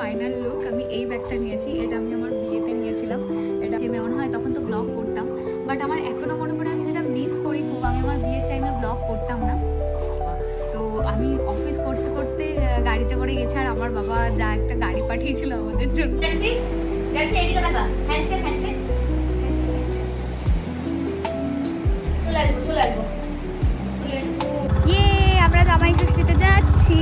Final look. আমি এই ব্যাগটা নিয়েছি, এটা আমি আমার বিয়েতে নিয়েছিলাম। এটা মনে হয় তখন তো ব্লগ করতাম, বাট আমার এখনও মনে পড়ে আমি যেটা মিস করি খুব, আমি আমার বিয়ের টাইমে ব্লগ করতাম না। তো আমি অফিস করতে করতে গাড়িতে করে গেছি, আর আমার বাবা যা একটা গাড়ি পাঠিয়েছিল আমাদের জন্য। ইয়ে, আমরা জামাই ষষ্ঠীতে যাচ্ছি।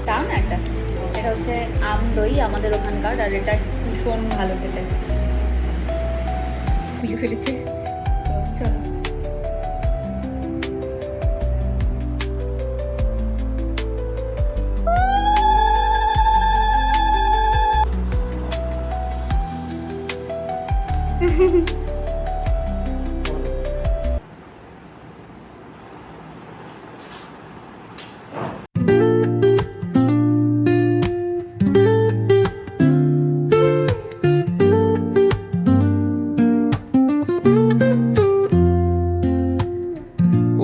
দাও না একটা, এটা হচ্ছে আম দই আমাদের ওখানকার, আর এটা ভীষণ ভালো খেতে। খুলে ফেলেছে, চলো।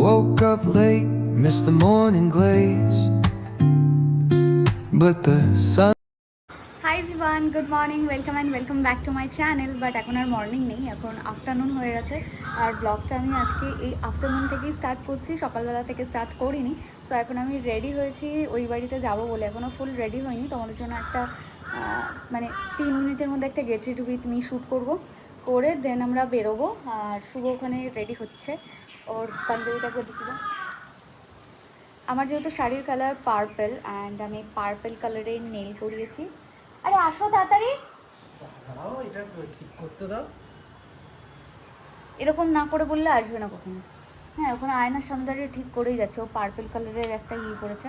Woke up late, missed the morning glaze, but the sun. Hi everyone, good morning, welcome back to my channel. But এখন আর মর্নিং নেই, এখন আফটারনুন হয়ে গেছে। আর ব্লগটা আমি আজকে এই আফটারনুন থেকেই স্টার্ট করছি, সকালবেলা থেকে স্টার্ট করিনি। সো এখন আমি রেডি হয়েছি ওই বাড়িতে যাব বলে, এখনও ফুল রেডি হয়নি। তোমাদের জন্য একটা মানে 3 মিনিটের মধ্যে একটা get ready with me shoot করে দেন আমরা বেরোবো। আর শুভ ওখানে রেডি হচ্ছে, ওর পাঞ্জাবিটা একবার দেখব। আমার যেহেতু শাড়ির কালার পার্পেল, অ্যান্ড আমি পার্পেল কালারের নেল করিয়েছি। আরে আসো তাড়াতাড়ি, এটা ঠিক করতে দাও। এরকম না করে বললে আসবে না কখনো। হ্যাঁ, ওখানে আয়নার সামনে দাঁড়িয়ে ঠিক করেই যাচ্ছে। ও পার্পেল কালারের একটা পরেছে,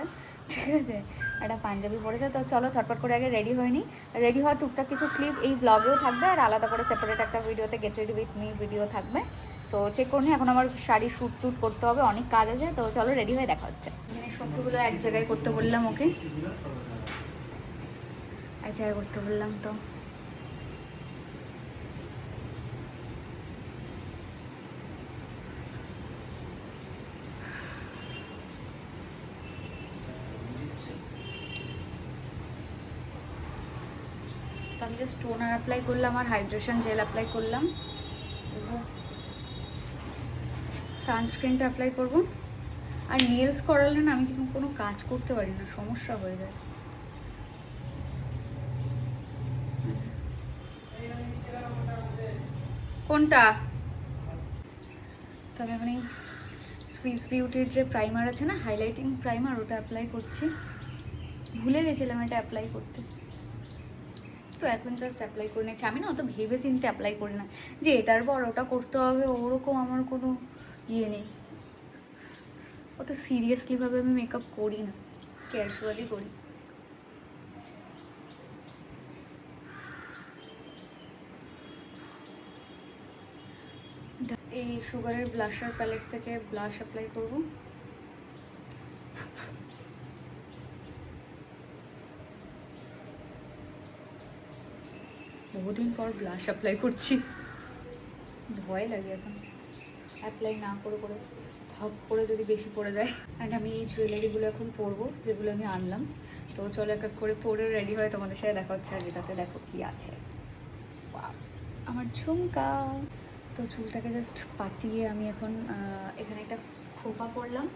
ঠিক আছে, একটা পাঞ্জাবি পরেছে। তো চলো চটপট করে আগে রেডি হয়নি। রেডি হওয়ার টুকটাক কিছু ক্লিপ এই ব্লগেও থাকবে, আর আলাদা করে সেপারেট একটা ভিডিওতে get ready with me video থাকবে। সো চেক করে নিই, এখন আমার শাড়ি শ্যুট করতে হবে, অনেক কাজ আছে। তো চলো রেডি হয়ে দেখা হচ্ছে। জিনিসপত্রগুলো এক জায়গায় করতে বললাম ওকে, এক জায়গায় করতে বললাম। তো আমি জাস্ট টোনার অ্যাপ্লাই করলাম আর হাইড্রেশন জেল অ্যাপ্লাই করলাম, সানস্ক্রিনটা অ্যাপ্লাই করব। আর নেলস করালে না আমি কিন্তু কোনো কাজ করতে পারি না, সমস্যা হয়ে যায়। কোনটা? তো আমি এখন এই সুইস বিউটির যে প্রাইমার আছে না, হাইলাইটিং প্রাইমার, ওটা অ্যাপ্লাই করছি। ভুলে গেছিলাম এটা অ্যাপ্লাই করতে, তো এখন জাস্ট অ্যাপ্লাই করে নিচ্ছি। আমি না অত ভেবে চিন্তে অ্যাপ্লাই করি না যে এটার পর ওটা করতে হবে, ওরকম আমার কোনো নেই। অত সিরিয়াসলিভাবে আমি মেকআপ করি না, ক্যাজুয়ালি করি। এই সুগারের ব্লাশার প্যালেট থেকে ব্লাশ অ্যাপ্লাই করব। বহুদিন পর ব্লাশ অ্যাপ্লাই করছি, ভয় লাগে এখন অ্যাপ্লাই না করে ধপ করে যদি বেশি পড়ে যায়। অ্যান্ড আমি এই জুয়েলারিগুলো এখন পরবো, যেগুলো আমি আনলাম। তো চলো এক এক করে পরে রেডি হয় তোমাদের সাথে দেখা হচ্ছে। আর এটাতে দেখো কি আছে, আমার ঝুমকা। তো চুলটাকে জাস্ট পাতিয়ে আমি এখন এখানে একটা খোপা করলাম,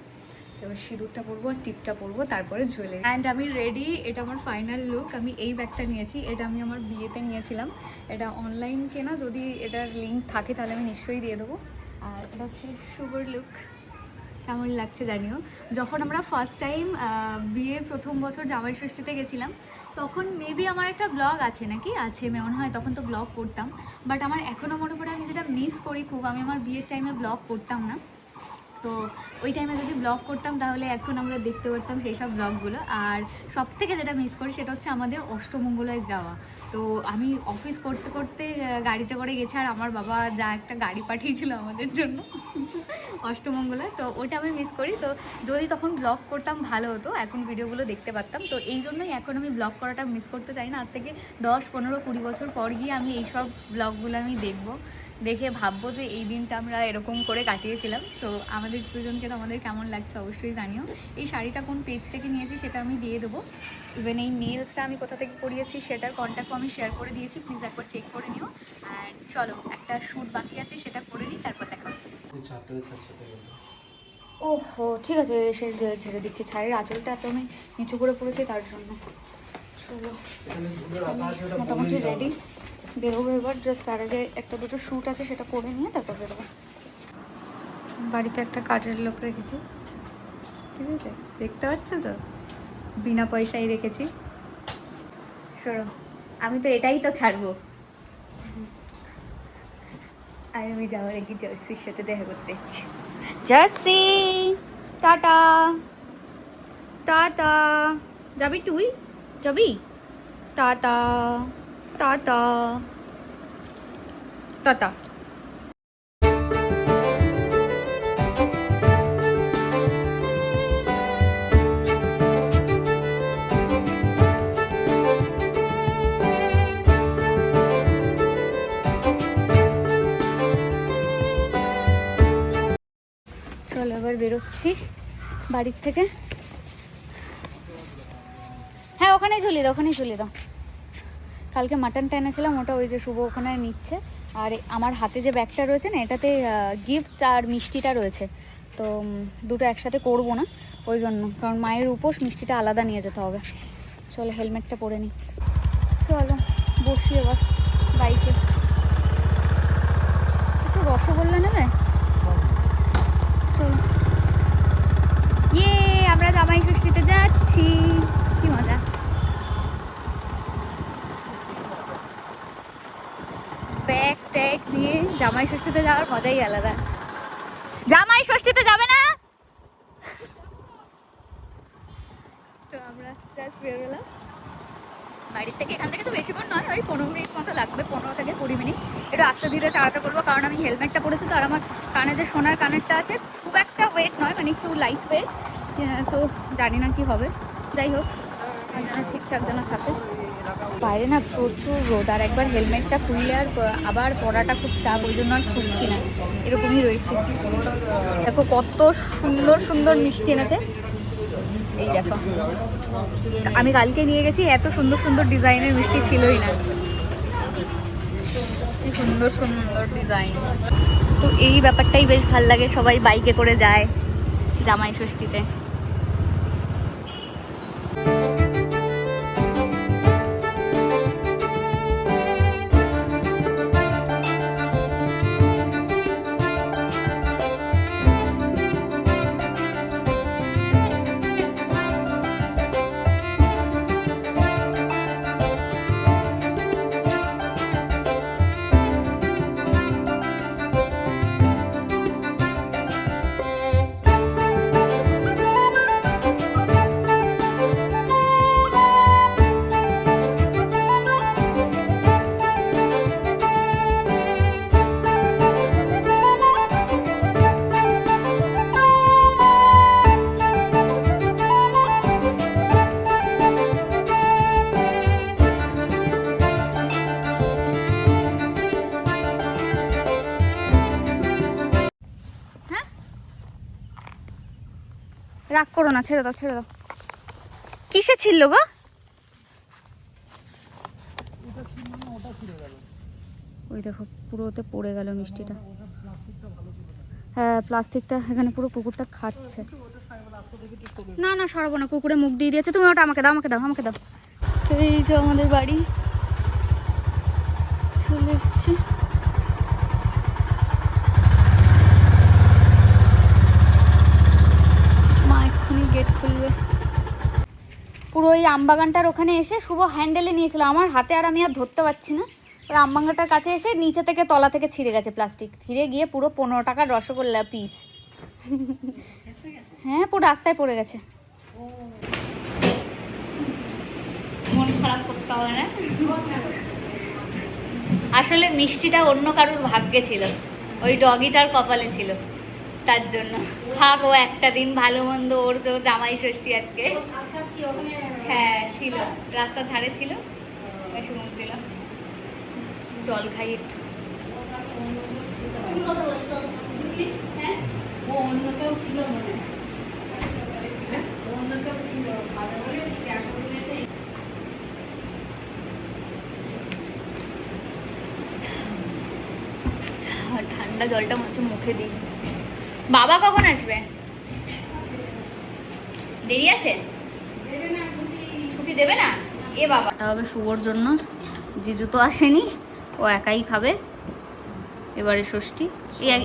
এবার সিঁদুরটা পরবো আর টিপটা পরবো, তারপরে জুয়েলারি। অ্যান্ড আমি রেডি, এটা আমার ফাইনাল লুক। আমি এই ব্যাগটা নিয়েছি, এটা আমি আমার বিয়েতে নিয়েছিলাম। এটা অনলাইন কেনা, যদি এটার লিঙ্ক থাকে তাহলে আমি নিশ্চয়ই দিয়ে দেবো। আর এটা হচ্ছে শুভর লুক, কেমন লাগছে জানিও। যখন আমরা ফার্স্ট টাইম বিয়ের প্রথম বছর জামাই ষষ্ঠীতে গেছিলাম, তখন মেবি আমার একটা ব্লগ আছে নাকি, আছে মনে হয়, তখন তো ব্লগ করতাম। বাট আমার এখনও মনে পড়ে আমি যেটা মিস করি খুব, আমি আমার বিয়ের টাইমে ব্লগ করতাম না। তো ওই টাইমে যদি ব্লগ করতাম তাহলে এখন আমরা দেখতে পারতাম সেই সব ব্লগগুলো। আর সব থেকে যেটা মিস করি সেটা হচ্ছে আমাদের অষ্টমঙ্গলায় যাওয়া। তো আমি অফিস করতে করতে গাড়িতে করে গেছি, আর আমার বাবা যা একটা গাড়ি পাঠিয়েছিল আমাদের জন্য, অষ্টমঙ্গলা, তো ওটা আমি মিস করি। তো যদি তখন ব্লগ করতাম ভালো হতো, এখন ভিডিওগুলো দেখতে পারতাম। তো এই জন্যই এখন আমি ব্লগ করাটা মিস করতে চাই না। আজ থেকে 10, 15, 20 বছর পর গিয়ে আমি এইসব ব্লগগুলো আমি দেখবো, দেখে ভাববো যে এই দিনটা আমরা এরকম করে কাটিয়েছিলাম। সো আমাদের দুজনকে তো আমাদের কেমন লাগছে অবশ্যই জানিও। এই শাড়িটা কোন পেজ থেকে নিয়েছি সেটা আমি দিয়ে দেবো। ইভেন এই নেলসটা আমি কোথা থেকে করিয়েছি সেটার কন্ট্যাক্টও আমি শেয়ার করে দিয়েছি, প্লিজ একবার চেক করে নিও। অ্যান্ড চলো, একটা শ্যুট বাকি আছে, সেটা করে নিই, তারপর দেখা হচ্ছে। ওহো, ঠিক আছে, ছেড়ে দিচ্ছি। শাড়ির আঁচলটা এত আমি নিচু করে পড়েছি তার জন্য। চলো, মোটামুটি রেডি, বেরোবো এবার। জাস্ট তার আগে একটা দুটো শ্যুট আছে, সেটা করে নিয়ে তারপর বেরোবো। বাড়িতে একটা কাজের লোক রেখেছি, ঠিক আছে, দেখতে পাচ্ছ তো, বিনা পয়সায় রেখেছি। শোনো, আমি তো এটাই তো ছাড়বো। আর আমি যাওয়ার আগে জার্সির সাথে দেখা করতে এসেছি। Jersey, tata tata. যাবি তুই? যাবি? Tata tata tata. চলো এবার বেরোচ্ছি বাড়ির থেকে। হ্যাঁ, ওখানেই ঝুলিয়ে দাও, ওখানেই ঝুলিয়ে দাও। কালকে মাটনটা এনেছিলাম, ওটা ওই যে শুভ ওখানে নিচ্ছে। আর আমার হাতে যে ব্যাগটা রয়েছে না, এটাতে গিফট আর মিষ্টিটা রয়েছে। তো দুটো একসাথে করবো না ওই জন্য, কারণ মায়ের উপোস, মিষ্টিটা আলাদা নিয়ে যেতে হবে। চলো হেলমেটটা পরে নিই। চলো বসি এবার বাইকে। একটু রসগোল্লা নেবে? চলো। ইয়ে, আমরা জামাই ষষ্ঠীতে যাচ্ছি, কি মজা। ব্যাগ ট্যাগ নিয়ে জামাই ষষ্ঠীতে যাওয়ার মজাই আলাদা। জামাই ষষ্ঠীতে যাবে না? তো আমরা জাস্ট বেরোলাম বাড়ির থেকে। এখান থেকে তো বেশিক্ষণ নয়, ওই 15 মিনিট মতো লাগবে, 15 থেকে 20 মিনিট। একটু আস্তে ধীরে চালাতে করবো, কারণ আমি হেলমেটটা পরেছি তো। আর আমার কানে যে সোনার কানেরটা আছে খুব একটা ওয়েট নয়, মানে একটু লাইট ওয়েট। তো জানি না কি হবে, যাই হোক, আর যেন ঠিকঠাক যেন থাকে। বাইরে না প্রচুর রোদ, আর একবার হেলমেটটা খুললে আর আবার পরাটা খুব চাপ, ওই জন্য আর খুলছি না, এরকমই রয়েছে। দেখো কত সুন্দর সুন্দর মিষ্টি এনেছে, এই দেখো। আমি কালকে নিয়ে গেছি, এত সুন্দর সুন্দর ডিজাইনের মিষ্টি ছিলই না। কি সুন্দর সুন্দর ডিজাইন। তো এই ব্যাপারটাই বেশ ভাল লাগে, সবাই বাইকে করে যায় জামাই ষষ্ঠীতে। রাগ করো না, ছেড়ে দাও ছেড়ে দাও। কিসে ছিল গো? ওই দেখো পুরোতে পড়ে গেল মিষ্টিটা। হ্যাঁ, প্লাস্টিকটা এখানে পুরো কুকুরটা খাচ্ছে। না না, সরাবো না, কুকুরে মুখ দিয়ে দিয়েছে। তুমি ওটা আমাকে দাও, আমাকে দাও, আমাকে দাও। এই যে আমাদের বাড়ি চলে এসছি। মা এক্ষুনি গেট খুলবে। পুরো ওই আমবাগানটার ওখানে এসে শুভ হ্যান্ডেলে নিয়েছিল আমার হাতে, আর আমি আর ধরতে পারছি না। ওই আমবাগানটার কাছে এসে নিচে থেকে তলা থেকে ছিঁড়ে গেছে প্লাস্টিক, ছিঁড়ে গিয়ে পুরো 15 টাকার রসগোল্লা পিস। হ্যাঁ, পুরো রাস্তায় পড়ে গেছে। মন খারাপ করতে হবে না, আসলে মিষ্টিটা অন্য কারোর ভাগ্যে ছিল, ওই ডগিটার কপালে ছিল। তার জন্য থাক, ও একটা দিন ভালো মন্দ, ওর তো জামাই ষষ্ঠী আজকে। হ্যাঁ ছিল, রাস্তার ধারে ছিল, এসে মুখ দিল। জল খাই একটু। তুমি কথা বলছো তো? হ্যাঁ, ও অন্য কেউ ছিল মনে হয়। বলেছিল। অন্য কেউ ছিল ভালো বলে গ্যাস করেছে। ঠান্ডা জলটা মনে হচ্ছে মুখে দিই। বাবা কখন আসবে? দেরি আছে? দেবে না ছুটি। ছুটি দেবে না? এ বাবা, হবে শুভর জন্য। জিজু তো আসেনি, ও একাই খাবে এবারে ষষ্ঠী।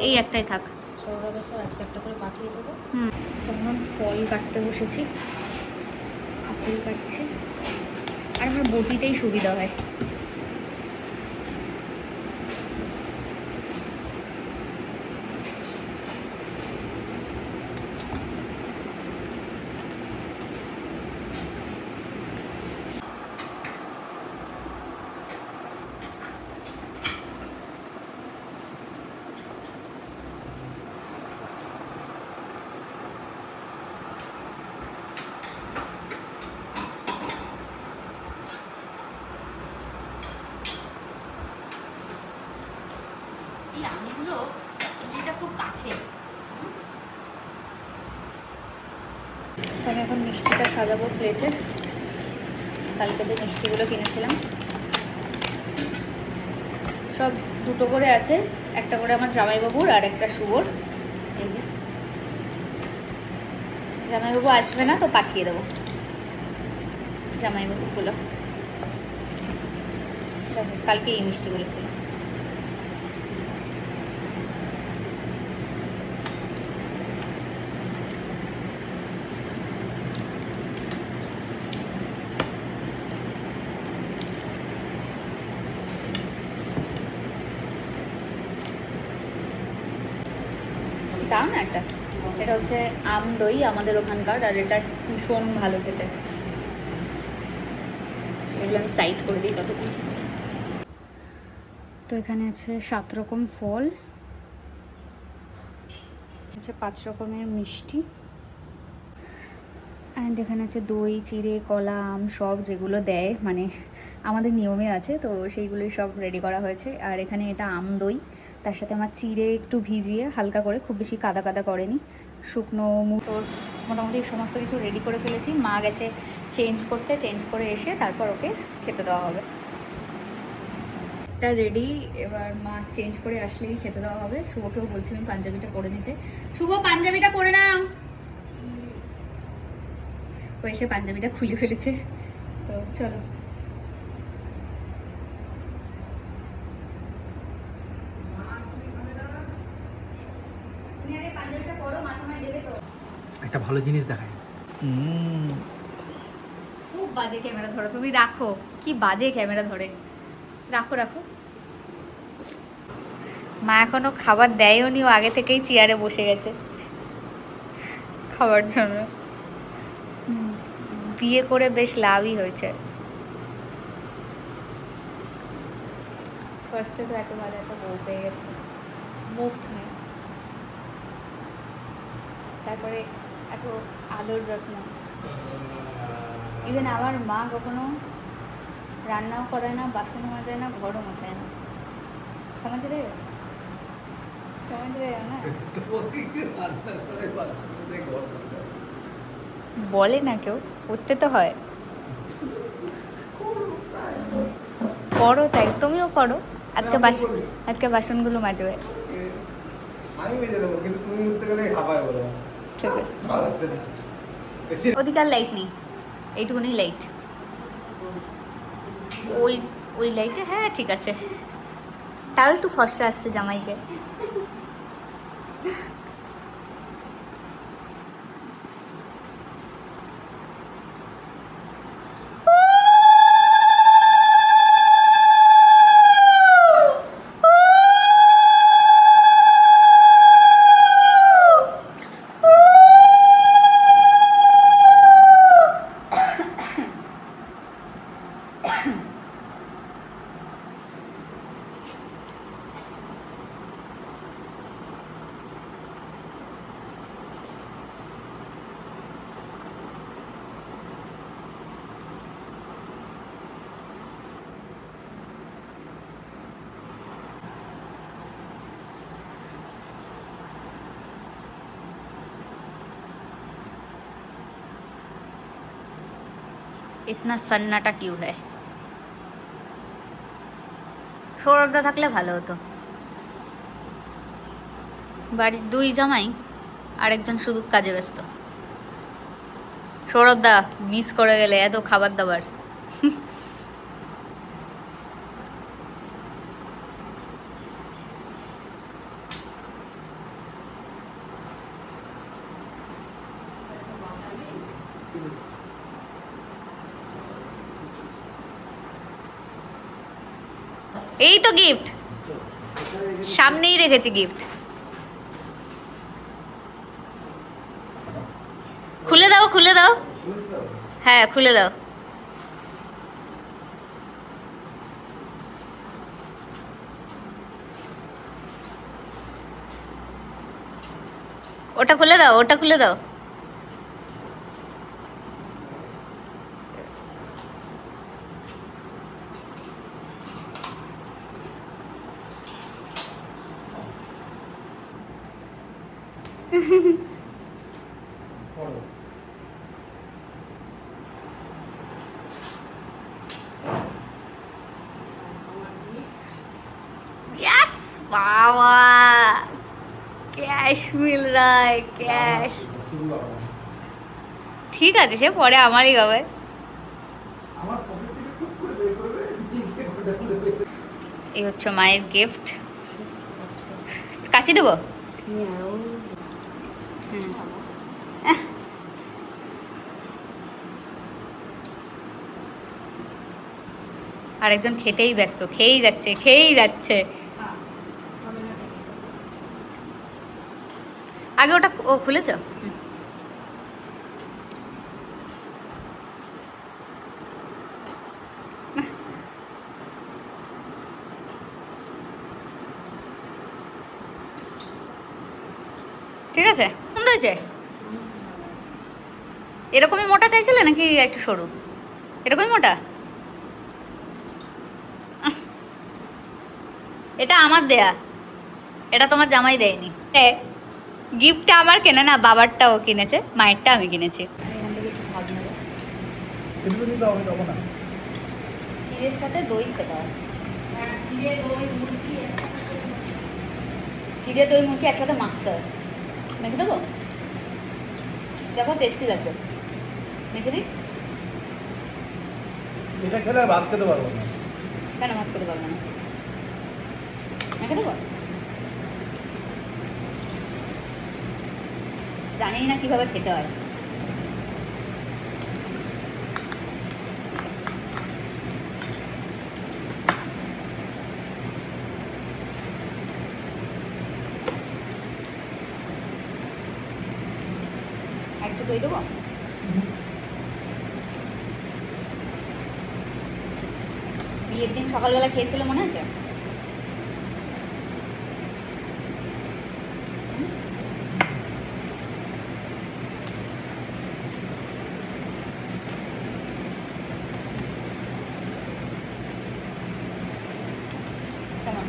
এই একটাই থাক। সৌরভের সব একটা একটা করে পাঠিয়ে দেবো। তখন ফল কাটতে বসেছি, আপেল কাটছি। আর আমার বটিতেই সুবিধা হয়। এই আমগুলো, এটা খুব কাছে। আমি এখন মিষ্টিটা সাজাবো প্লেটে। কালকে যে মিষ্টিগুলো কিনেছিলাম সব দুটো করে আছে, একটা করে আমার জামাইবাবুর আর একটা শুভর। এই যে জামাইবাবু আসবে না তো পাঠিয়ে দেবো জামাইবাবুগুলো। দেখো কালকে এই মিষ্টিগুলো ছিল। দাও না একটা। এটা হচ্ছে আম দই আমাদের ওখানকার, আর এটা ভীষণ ভালো খেতে। এগুলো আমি সাইড করে দিই ততক্ষণ। তো এখানে আছে 7 রকম ফল, আছে 5 রকমের মিষ্টি, অ্যান্ড এখানে আছে দই, চিড়ে, কলা, আম সব যেগুলো দেয়, মানে আমাদের নিয়মে আছে, তো সেইগুলোই সব রেডি করা হয়েছে। আর এখানে এটা আম দই, তার সাথে আমার চিড়ে একটু ভিজিয়ে হালকা করে, খুব বেশি কাদা কাদা করেনি, শুকনো মুটোর মোটামুটি সমস্ত কিছু রেডি করে ফেলেছি। মা গেছে চেঞ্জ করতে, চেঞ্জ করে এসে তারপর ওকে খেতে দেওয়া হবে। এটা রেডি, এবার মা চেঞ্জ করে আসলেই খেতে দেওয়া হবে। শুভকেও বলছিলাম পাঞ্জাবিটা পরে নিতে। শুভ পাঞ্জাবিটা পরে নাও। ও এসে পাঞ্জাবিটা খুলে ফেলেছে, তো চলো। তুমি আগে পাঞ্জাবিটা পরো, মা তোমায় দেবে তো। একটা ভালো জিনিস দেখায়। খুব বাজে ক্যামেরা ধরো তুমি, রাখো। কি বাজে ক্যামেরা ধরে, রাখো রাখো। মা এখনো খাবার দেয়ও নি, ও আগে থেকেই চেয়ারে বসে গেছে খাবার জন্য। বিয়ে করে বেশ লাভই হয়েছে। ফার্স্টে তো এত ভালো একটা বউ পেয়ে গেছে, মুফট নেই। তারপরে এত আদর যত্ন। ইভেন আমার মা কখনো রান্নাও করে না, বাসনও মাজায় না, ঘরও মোছায় না। সমাজ রে, সমাজ রে না। বলে না কেউ, করতে তো হয়। করো তাই, তুমিও করো। আজকে বাসনগুলো মাজবে। আমি মেজে দেবো, কিন্তু তুমি উঠতে গেলে হাবায় বলো। ঠিক আছে। ভালো হচ্ছে না। ওদিকে আর লাইট নেই, এইটুকুনি লাইট। ওই ওই লাইটে, হ্যাঁ ঠিক আছে। তাও একটু ফর্সা আসছে জামাইকে। ইতনা সন্নাটা কিউ হ্যায়? সৌরভদা থাকলে ভালো হতো। বাড়ির দুই জামাই, আরেকজন শুধু কাজে ব্যস্ত। সৌরভদা মিস করে গেলে এত খাবার দাবার। এই তো গিফট, সামনেই রেখেছি গিফট। খুলে দাও, খুলে দাও। হ্যাঁ, খুলে দাও। ওটা খুলে দাও, ওটা খুলে দাও। यस बाबा, ক্যাশ মিল রায়, ক্যাশ। ঠিক আছে, সে পরে আমারই হবে। আমার পকেট থেকে টুক করে বের করবে, নিয়ে গিয়ে ওটার মধ্যে বের করবে। এই হচ্ছে মায়ের গিফট। কাচি দেবো? আরেকজন খেতেই ব্যস্ত, খেয়েই যাচ্ছে, খেয়েই যাচ্ছে। আগে ওটা ও খুলেছ? ঠিক আছে, সুন্দর হয়েছে। এরকমই মোটা চাইছিলে নাকি একটু সরু? এরকমই মোটা? এটা আমার দেয়া, এটা তোমার জামাই দেয়নি। গিফটটা আমার কেনে না, বাবারটা ও কিনেছে, মায়েরটা আমি কিনেছি। এগুলো নিতে হবে তখন না। চিড়ের সাথে দই খেতে হয়। চিড়ে দই মুরগি একসাথে মাখতে হয়। মেখে দেবো? দেখো টেস্টি লাগবে। মেখে দিই? এটা খেলে আর ভাত খেতে পারবো না। কেন ভাত খেতে পারবো না? মেখে দেবো? জানি না কিভাবে খেতে হয়। একটু দই দেবো? বিয়ের দিন সকালবেলা খেয়েছিল মনে আছে? কেমন?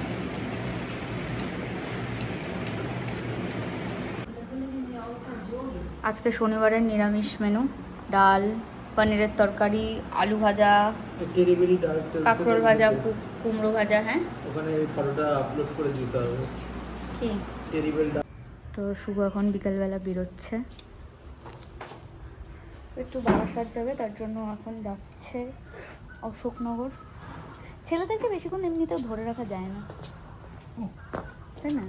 আজকে শনিবারের নিরামিষ মেনু, ডাল, পনিরের তরকারি, আলু ভাজা, কাঁকরোল ভাজা, কুমড়ো ভাজা। হ্যাঁ, ওখানে এই ফটোটা আপলোড করে দিতে হবে। কি টেরিবেল ডাল। তো শুভ এখন বিকালবেলা বেরোচ্ছে, একটু বারাসাত যাবে, তার জন্য এখন যাচ্ছে অশোকনগর। ছেলেদেরকে বেশিক্ষণ এমনিতেও ধরে রাখা যায় না, তাই না?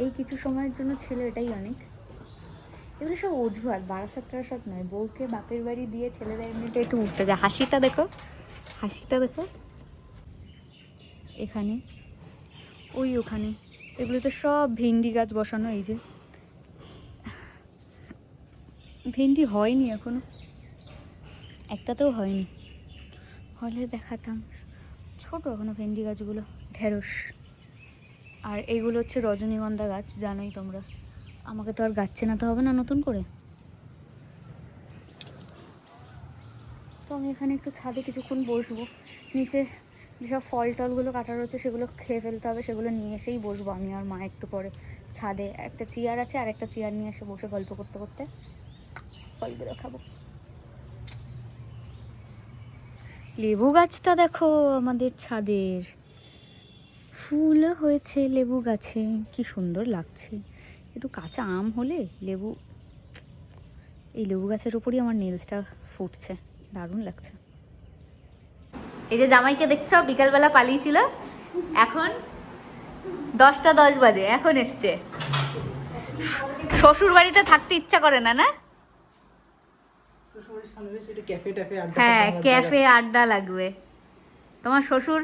এই কিছু সময়ের জন্য ছেলে এটাই অনেক। এগুলো সব অজুহাত, বারাসাত টারাসাত নয়। বউকে বাপের বাড়ি দিয়ে ছেলেরা এমনিতে একটু উঠতে যায়। হাসিটা দেখো, হাসিটা দেখো। এখানে, ওই ওখানে, এগুলোতে সব ভেন্ডি গাছ বসানো। এই যে ভেন্ডি হয়নি এখনো, একটাতেও হয়নি, হলে দেখাতাম। ছোট এখনো ভেন্ডি গাছগুলো। ঢেঁড়স। আর এইগুলো হচ্ছে রজনীগন্ধা গাছ, জানোই তোমরা। আমাকে তো আর গাছ চেনাতে হবে না নতুন করে। তো আমি এখানে একটু ছাদে কিছুক্ষণ বসবো। নিচে যেসব ফল টলগুলো কাটা রয়েছে সেগুলো খেয়ে ফেলতে হবে, সেগুলো নিয়ে এসেই বসবো আমি আর মা একটু পরে। ছাদে একটা চেয়ার আছে, আর একটা চেয়ার নিয়ে এসে বসে গল্প করতে করতে ফলগুলো খাবো। লেবু গাছটা দেখো আমাদের ছাদের, ফুল হয়েছে লেবু গাছে, কি সুন্দর লাগছে। একটু কাঁচা আম হলে লেবু, এই লেবু গাছের উপরই আমার নেলসটা ফুটছে, দারুণ লাগছে। এই যে জামাইকে দেখছো বিকালবেলা পালিয়েছিল, এখন 10টা 10 বাজে, এখন এসছে। শ্বশুর বাড়িতে থাকতে ইচ্ছা করে না, না? শ্বশুরবাড়ির সামনে বেশ একটু ক্যাফে ট্যাফে আড্ডা হ্যাঁ, ফাড্ডা ক্যাফে আড্ডা লাগবে। তোমার শ্বশুর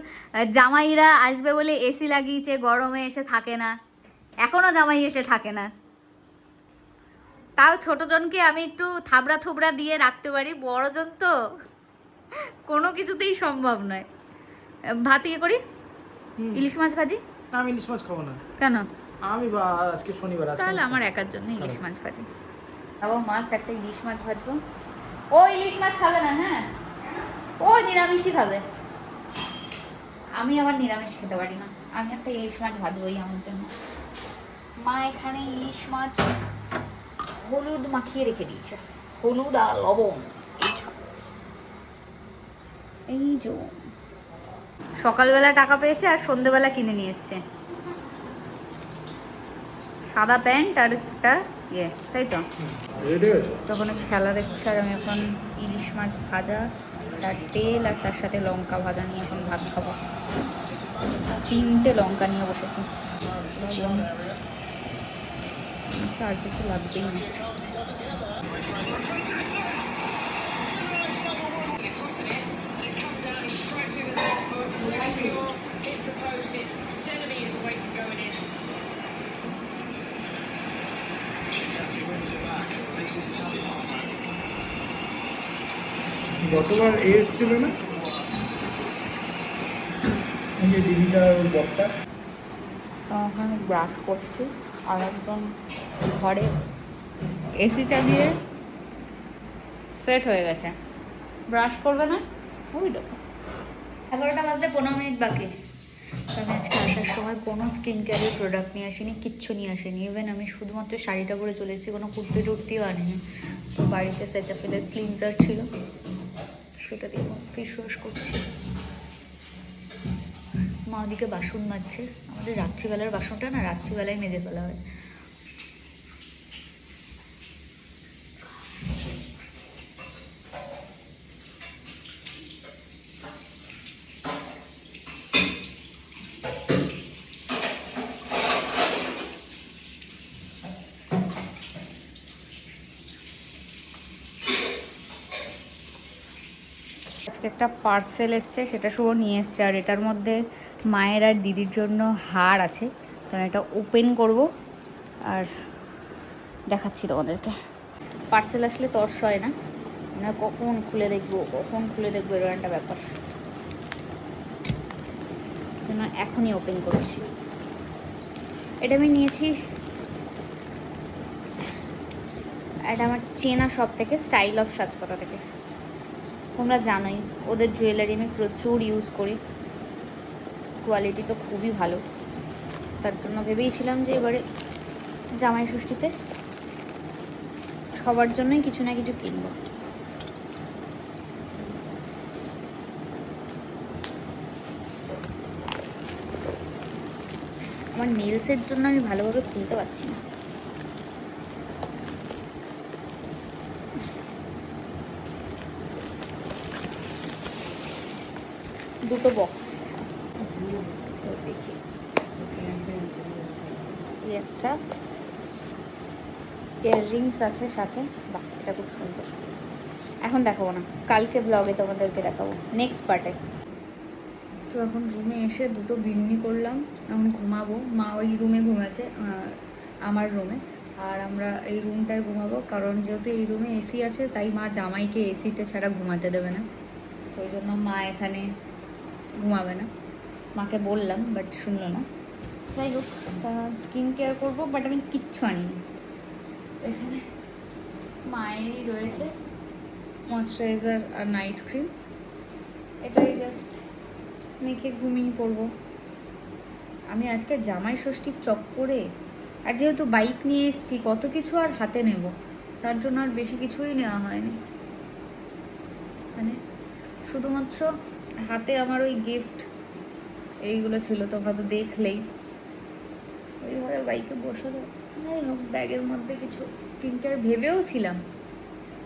জামাইরা আসবে বলে এসি লাগিয়েছে, গরমে এসে থাকে না, এখনো জামাই এসে থাকে না। তাও ছোটজনকে আমি একটু থাবড়া থুবড়া দিয়ে রাখতে পারি, বড়জন তো কোনো কিছুতেই সম্ভব নয়। ভাত ইয়ে করি, হুম। ইলিশ মাছ ভাজি। না, আমি ইলিশ মাছ খাবো না। কেন? আমি আজকে শনিবার আছে। তাহলে আমার একার জন্য ইলিশ মাছ ভাজি। খাবো মাছ, একটা ইলিশ মাছ ভাজবো। ও ইলিশ মাছ খাবে না, হ্যাঁ ও নিরামিষই খাবে। আমি আবার নিরামিষ খেতে পারি না, আমি একটা ইলিশ মাছ ভাজবোই আমার জন্য। মা এখানে ইলিশ মাছ হলুদ মাখিয়ে রেখে দিয়েছে, হলুদ আর লবণ। এই যে সকালবেলা টাকা পেয়েছে আর সন্ধেবেলা কিনে নিয়ে এসছে সাদা প্যান্ট আর একটা ইয়ে, তাই তো? রেডি হয়েছে? তখন খেলা দেখছে আর আমি এখন ইলিশ মাছ ভাজা, তার তেল আর তার সাথে লঙ্কা ভাজা নিয়ে এখন ভাত খাবো। 3টে লঙ্কা নিয়ে বসেছি, ভাবলাম আমাকে আর কিছু লাগবেই না। গতবার এসেছিল না এই যে দিদিটা, ওর বরটা। তখন আমি ব্রাশ করছি আর একদম ঘরে এসি চালিয়ে সেট হয়ে গেছে। ব্রাশ করবে না? ওই দেখো 11টা বাজতে 15 মিনিট বাকি। তো আমি আজকে আসার সময় কোনো স্কিন কেয়ারের প্রোডাক্ট নিয়ে আসিনি, কিচ্ছু নিয়ে আসিনি। ইভেন আমি শুধুমাত্র শাড়িটা পরে চলে এসেছি, কোনো কুর্তি টুর্তিও আনিনি। তো বাড়িতে সেটাফিলের ক্লিনজার ছিল, সেটা দিয়ে ফেস ওয়াশ করছি। মা ওদিকে বাসন মাজছে, আমাদের রাত্রিবেলার বাসনটা না রাত্রিবেলায় মেজে ফেলা হয়। আজকে একটা পার্সেল এসছে, সেটা শুভ নিয়ে এসছে। আর এটার মধ্যে মায়ের আর দিদির জন্য হার আছে, তো আমি এটা ওপেন করব আর দেখাচ্ছি তোমাদেরকে। পার্সেল আসলে তর্স হয় না, মানে কখন খুলে দেখবো এরকম একটা ব্যাপার, জন্য এখনই ওপেন করছি। এটা আমি নিয়েছি এটা আমার চেনা শপ থেকে, স্টাইল অফ সাজকতা থেকে। তোমরা জানোই ওদের জুয়েলারি আমি প্রচুর ইউজ করি, কোয়ালিটি তো খুবই ভালো। তার জন্য ভেবেইছিলাম যে এবারে জামাই ষষ্ঠীতে সবার জন্যই কিছু না কিছু কিনবো। আমার নেলসের জন্য আমি ভালোভাবে খুলতে পারছি না। দুটো বক্স, দেখি একটা ইয়াররিংস আছে সাথে। বাহ, এটা খুব সুন্দর। এখন দেখাবো না, কালকে ব্লগে তোমাদেরকে দেখাবো, নেক্সট পার্টে। তো এখন রুমে এসে দুটো বিন্নি করলাম, এখন ঘুমাবো। মা ওই রুমে ঘুমাচ্ছে, আমার রুমে, আর আমরা এই রুমটায় ঘুমাবো। কারণ যেহেতু এই রুমে এসি আছে, তাই মা জামাইকে এসিতে ছাড়া ঘুমাতে দেবে না, তো ওই জন্য মা এখানে ঘুমাবে না। মাকে বললাম বাট শুনলো না। যাই হোক, স্কিন কেয়ার করবো, বাট আমি কিচ্ছু আনিনি। এখানে মায়েরই রয়েছে ময়শ্চারাইজার আর নাইট ক্রিম, এটাই জাস্ট মেখে ঘুমিয়ে পড়বো। আমি আজকে জামাই ষষ্ঠীর চক্করে, আর যেহেতু বাইক নিয়ে এসেছি, কত কিছু আর হাতে নেব, তার জন্য আর বেশি কিছুই নেওয়া হয়নি। মানে শুধুমাত্র হাতে আমার ওই গিফট এইগুলো ছিল, তোমরা তো দেখলেই। ওইভাবে বাইকে বসে তো যাই হোক, ব্যাগের মধ্যে কিছু স্কিন কেয়ার ভেবেও ছিলাম,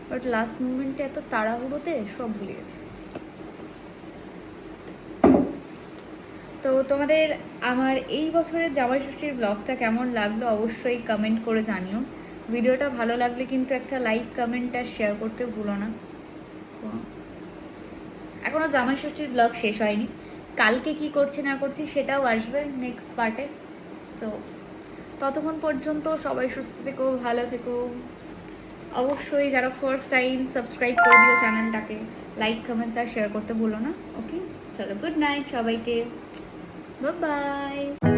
বাট লাস্ট মুমেন্টে এত তাড়াহুড়োতে সব ভুলে গেছি। তো তোমাদের আমার এই বছরের জামাই ষষ্ঠীর ব্লগটা কেমন লাগলো অবশ্যই কমেন্ট করে জানিও। ভিডিওটা ভালো লাগলে কিন্তু একটা লাইক, কমেন্ট আর শেয়ার করতে ভুলো না। তো এখনও জামাই ষষ্ঠীর ব্লগ শেষ হয়নি, কালকে কি করছি না করছি সেটাও আসবে নেক্সট পার্টে। সো ততক্ষণ পর্যন্ত সবাই সুস্থ থেকো, ভালো থেকো। অবশ্যই যারা ফার্স্ট টাইম সাবস্ক্রাইব করে দিও চ্যানেলটাকে, লাইক, কমেন্টস আর শেয়ার করতে ভুলো না। ওকে, চলো, গুড নাইট সবাইকে, বাই বাই।